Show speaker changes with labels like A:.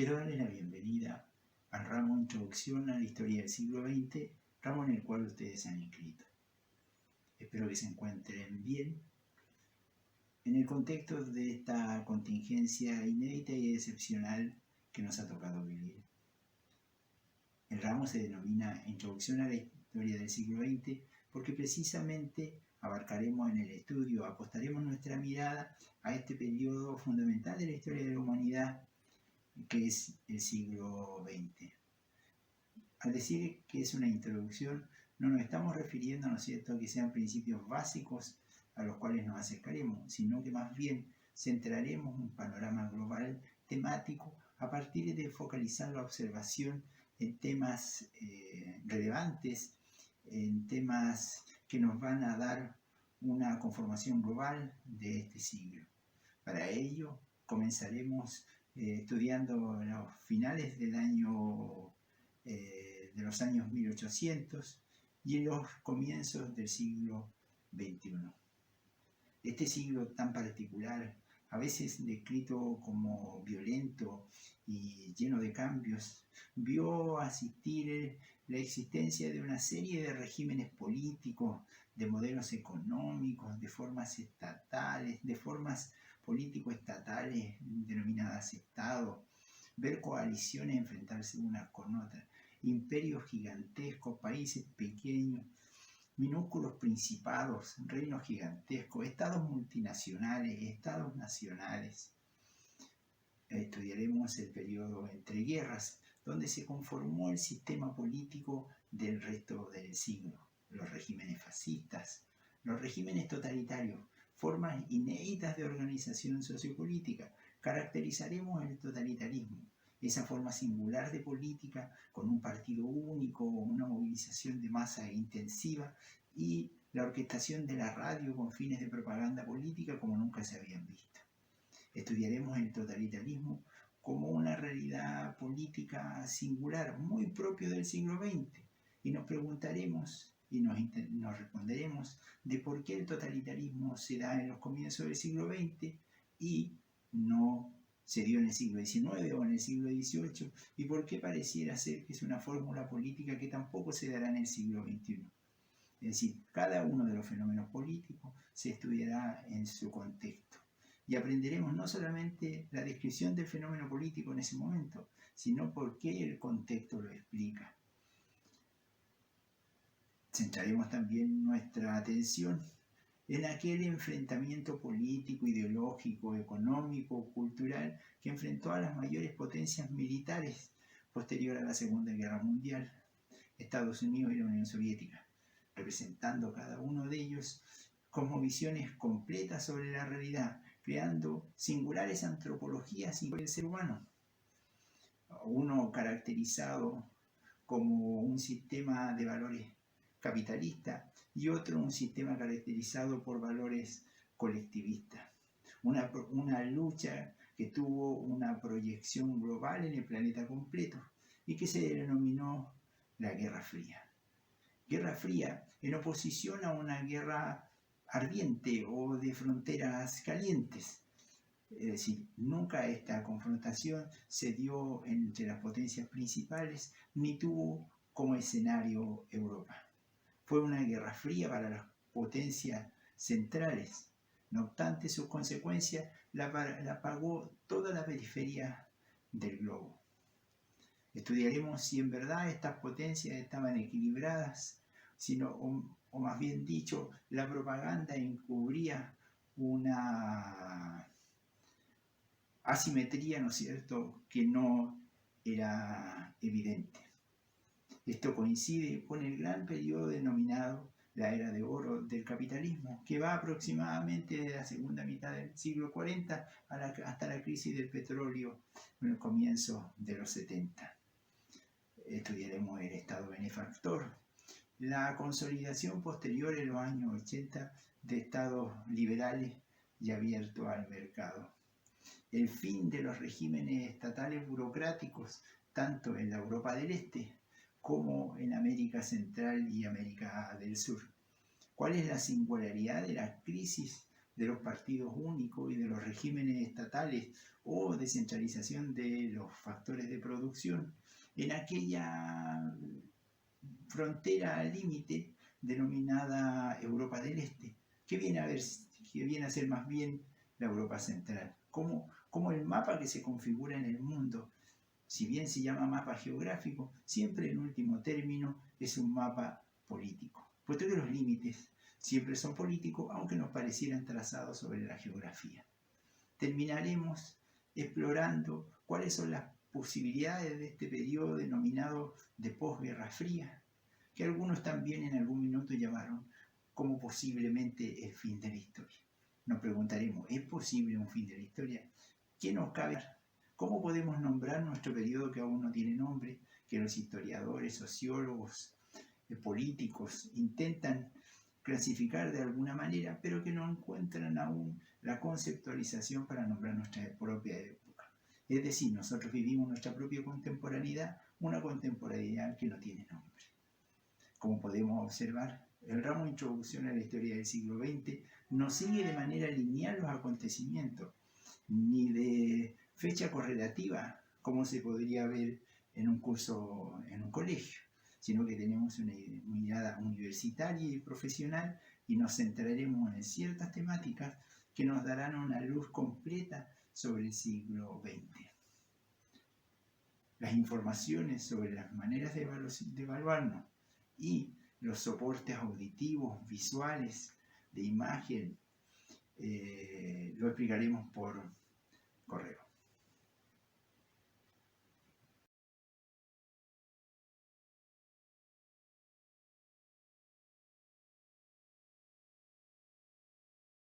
A: Quiero darle la bienvenida al ramo Introducción a la Historia del Siglo XX, ramo en el cual ustedes se han inscrito. Espero que se encuentren bien en el contexto de esta contingencia inédita y excepcional que nos ha tocado vivir. El ramo se denomina Introducción a la Historia del Siglo XX porque precisamente abarcaremos en el estudio, apostaremos nuestra mirada a este periodo fundamental de la historia de la humanidad, que es el siglo XX. Al decir que es una introducción, no nos estamos refiriendo, ¿no es cierto?, a que sean principios básicos a los cuales nos acercaremos, sino que más bien centraremos un panorama global temático a partir de focalizar la observación en temas relevantes, en temas que nos van a dar una conformación global de este siglo. Para ello comenzaremos estudiando los finales del año, de los años 1800 y en los comienzos del siglo XXI. Este siglo tan particular, a veces descrito como violento y lleno de cambios, vio asistir la existencia de una serie de regímenes políticos, de modelos económicos, de formas estatales, de formas político-estatales denominadas Estado, ver coaliciones enfrentarse unas con otras, imperios gigantescos, países pequeños, minúsculos principados, reinos gigantescos, estados multinacionales, estados nacionales. Estudiaremos el periodo entre guerras, donde se conformó el sistema político del resto del siglo, los regímenes fascistas, los regímenes totalitarios, formas inéditas de organización sociopolítica. Caracterizaremos el totalitarismo, esa forma singular de política con un partido único, una movilización de masa intensiva y la orquestación de la radio con fines de propaganda política como nunca se habían visto. Estudiaremos el totalitarismo como una realidad política singular, muy propio del siglo XX, y nos preguntaremos y nos responderemos de por qué el totalitarismo se da en los comienzos del siglo XX y no se dio en el siglo XIX o en el siglo XVIII, y por qué pareciera ser que es una fórmula política que tampoco se dará en el siglo XXI. Es decir, cada uno de los fenómenos políticos se estudiará en su contexto y aprenderemos no solamente la descripción del fenómeno político en ese momento, sino por qué el contexto lo explica. Centraremos también nuestra atención en aquel enfrentamiento político, ideológico, económico, cultural que enfrentó a las mayores potencias militares posterior a la Segunda Guerra Mundial, Estados Unidos y la Unión Soviética, representando cada uno de ellos como visiones completas sobre la realidad, creando singulares antropologías del ser humano. Uno caracterizado como un sistema de valores capitalista y otro un sistema caracterizado por valores colectivistas. Una lucha que tuvo una proyección global en el planeta completo y que se denominó la Guerra Fría. Guerra Fría en oposición a una guerra ardiente o de fronteras calientes. Es decir, nunca esta confrontación se dio entre las potencias principales ni tuvo como escenario Europa. Fue una guerra fría para las potencias centrales. No obstante, sus consecuencias la pagó toda la periferia del globo. Estudiaremos si en verdad estas potencias estaban equilibradas, o más bien dicho, la propaganda encubría una asimetría, ¿no es cierto?, que no era evidente. Esto coincide con el gran periodo denominado la Era de Oro del capitalismo, que va aproximadamente de la segunda mitad del siglo 40 hasta la crisis del petróleo en el comienzo de los 70. Estudiaremos el Estado benefactor, la consolidación posterior en los años 80 de estados liberales y abiertos al mercado, el fin de los regímenes estatales burocráticos, tanto en la Europa del Este como en América Central y América del Sur. ¿Cuál es la singularidad de la crisis de los partidos únicos y de los regímenes estatales o descentralización de los factores de producción en aquella frontera límite denominada Europa del Este, que viene a ser más bien la Europa central. Como el mapa que se configura en el mundo, si bien se llama mapa geográfico, siempre en último término es un mapa político, puesto que los límites siempre son políticos, aunque nos parecieran trazados sobre la geografía. Terminaremos explorando cuáles son las posibilidades de este periodo denominado de posguerra fría, que algunos también en algún minuto llamaron como posiblemente el fin de la historia. Nos preguntaremos, ¿es posible un fin de la historia? ¿Qué nos cabe? ¿Cómo podemos nombrar nuestro periodo que aún no tiene nombre, que los historiadores, sociólogos, políticos intentan clasificar de alguna manera, pero que no encuentran aún la conceptualización para nombrar nuestra propia época? Es decir, nosotros vivimos nuestra propia contemporaneidad, una contemporaneidad que no tiene nombre. Como podemos observar, el ramo Introducción a la Historia del siglo XX no sigue de manera lineal los acontecimientos, ni de fecha correlativa, como se podría ver en un curso en un colegio, sino que tenemos una mirada universitaria y profesional y nos centraremos en ciertas temáticas que nos darán una luz completa sobre el siglo XX. Las informaciones sobre las maneras de evaluarnos y los soportes auditivos, visuales, de imagen, lo explicaremos por correo.